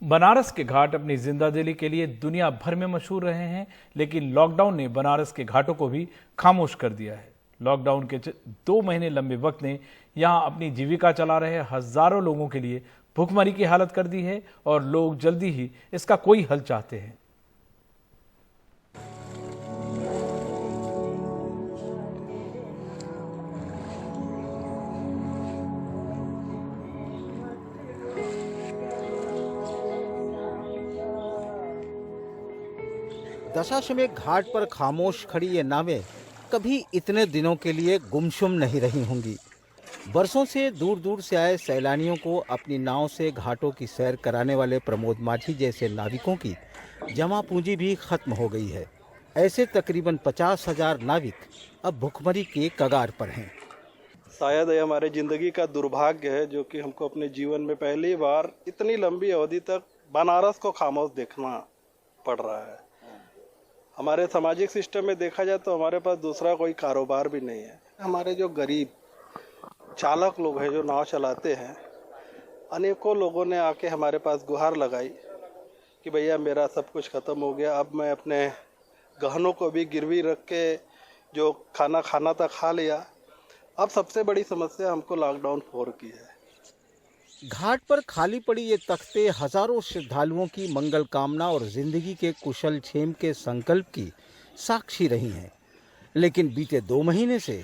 बनारस के घाट अपनी जिंदादिली के लिए दुनिया भर में मशहूर रहे हैं, लेकिन लॉकडाउन ने बनारस के घाटों को भी खामोश कर दिया है। लॉकडाउन के 2 महीने लंबे वक्त ने यहां अपनी जीविका चला रहे हजारों लोगों के लिए भूखमरी की हालत कर दी है और लोग जल्दी ही इसका कोई हल चाहते हैं। दशाश्वमेध घाट पर खामोश खड़ी ये नावें कभी इतने दिनों के लिए गुमसुम नहीं रही होंगी। बरसों से दूर दूर से आए सैलानियों को अपनी नाव से घाटों की सैर कराने वाले प्रमोद माझी जैसे नाविकों की जमा पूंजी भी खत्म हो गई है। ऐसे तकरीबन 50,000 नाविक अब भुखमरी के कगार पर हैं। शायद ये हमारे ज़िंदगी का दुर्भाग्य है जो कि हमको अपने जीवन में पहली बार इतनी लंबी अवधि तक बनारस को खामोश देखना पड़ रहा है। हमारे सामाजिक सिस्टम में देखा जाए तो हमारे पास दूसरा कोई कारोबार भी नहीं है। हमारे जो गरीब चालक लोग हैं जो नाव चलाते हैं, अनेकों लोगों ने आके हमारे पास गुहार लगाई कि भैया मेरा सब कुछ ख़त्म हो गया, अब मैं अपने गहनों को भी गिरवी रख के जो खाना था खा लिया। अब सबसे बड़ी समस्या हमको लॉकडाउन 4 की है। घाट पर खाली पड़ी ये तख्ते हजारों श्रद्धालुओं की मंगल कामना और जिंदगी के कुशल क्षेम के संकल्प की साक्षी रही हैं। लेकिन बीते 2 महीने से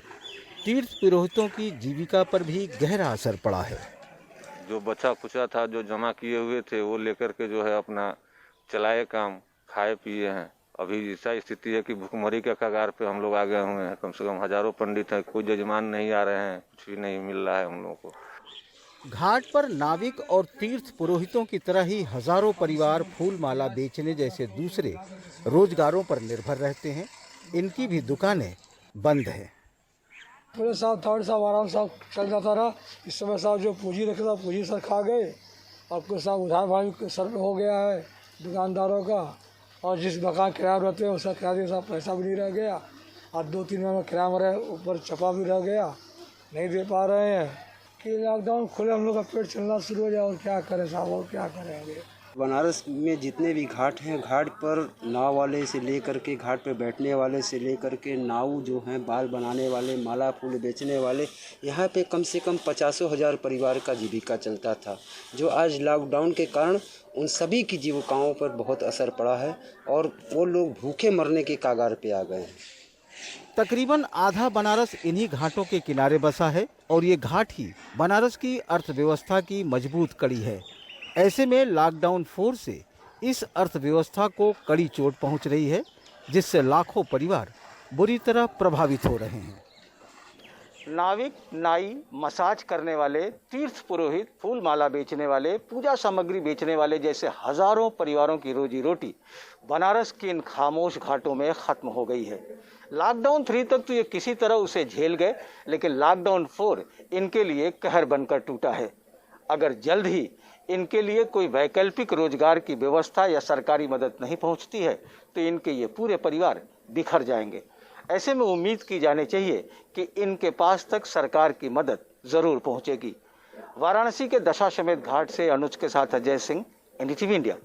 तीर्थ पुरोहितों की जीविका पर भी गहरा असर पड़ा है। जो बचा कुचा था, जो जमा किए हुए थे, वो लेकर के जो है अपना चलाए काम, खाए पिए हैं। अभी ऐसा स्थिति है कि भुखमरी के कगार पे हम लोग आ गए हुए हैं। कम से कम हजारों पंडित हैं, कोई जजमान नहीं आ रहे हैं, कुछ भी नहीं मिल रहा है हम लोगों को। घाट पर नाविक और तीर्थ पुरोहितों की तरह ही हजारों परिवार फूल माला बेचने जैसे दूसरे रोजगारों पर निर्भर रहते हैं। इनकी भी दुकानें बंद हैं। पूरे साल थर्ड साल आराम साल चल जाता रहा। इस समय साहब जो पूंजी रखे था पूंजी सर खा गए और कुछ साहब उधार भाई सर पे हो गया है दुकानदारों का। और जिस मकान किराया रहते हैं उसका किराया साहब पैसा भी नहीं रह गया और 2-3 महीने किराया मरे ऊपर छपा भी रह गया, नहीं दे पा रहे हैं कि लॉकडाउन खुले हम लोग का पेट चलना शुरू हो जाए। और क्या करें साहब, और क्या करेंगे। बनारस में जितने भी घाट हैं, घाट पर नाव वाले से लेकर के घाट पे बैठने वाले से लेकर के नाव जो हैं बाल बनाने वाले, माला फूल बेचने वाले, यहाँ पे कम से कम 50,000 परिवार का जीविका चलता था, जो आज लॉकडाउन के कारण उन सभी की जीविकाओं पर बहुत असर पड़ा है और वो लोग भूखे मरने के कगार पे आ गए हैं। तकरीबन आधा बनारस इन्हीं घाटों के किनारे बसा है और ये घाट ही बनारस की अर्थव्यवस्था की मजबूत कड़ी है। ऐसे में लॉकडाउन 4 से इस अर्थव्यवस्था को कड़ी चोट पहुंच रही है, जिससे लाखों परिवार बुरी तरह प्रभावित हो रहे हैं। नाविक, नाई, मसाज करने वाले, तीर्थ पुरोहित, फूल माला बेचने वाले, पूजा सामग्री बेचने वाले जैसे हजारों परिवारों की रोजी रोटी बनारस के इन खामोश घाटों में खत्म हो गई है। लॉकडाउन 3 तक तो ये किसी तरह उसे झेल गए, लेकिन लॉकडाउन 4 इनके लिए कहर बनकर टूटा है। अगर जल्द ही इनके लिए कोई वैकल्पिक रोजगार की व्यवस्था या सरकारी मदद नहीं पहुंचती है तो इनके ये पूरे परिवार बिखर जाएंगे। ऐसे में उम्मीद की जानी चाहिए कि इनके पास तक सरकार की मदद जरूर पहुंचेगी। वाराणसी के दशाश्वमेध घाट से अनुज के साथ अजय सिंह, NDTV इंडिया।